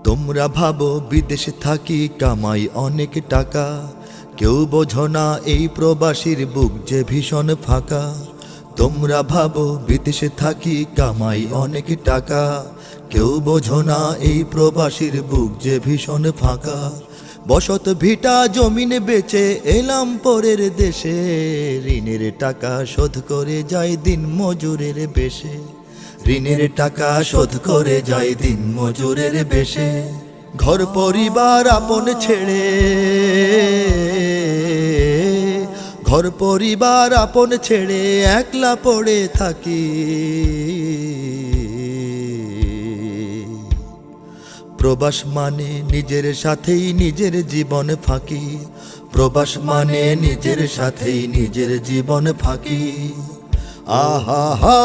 তোমরা ভাবো বিদেশে থাকি কামাই অনেক টাকা, কেউ বোঝো না এই প্রবাসীর বুক যে ভীষণ ফাঁকা। তোমরা ভাবো বিদেশে থাকি কামাই অনেক টাকা, কেউ বোঝো না এই প্রবাসীর বুক যে ভীষণ ফাঁকা। বসত ভিটা জমিন বেচে এলাম পরের দেশে, ঋণের টাকা শোধ করে যায় দিন মজুরের বেশে। ঋণের টাকা শোধ করে যায় দিন মজুরের বেশে। ঘর পরিবার আপন ছেড়ে, ঘর পরিবার আপন ছেড়ে একলা পড়ে থাকি। প্রবাস মানে নিজের সাথেই নিজের জীবন ফাঁকি, প্রবাস মানে নিজের সাথেই নিজের জীবন ফাঁকি। আহা হা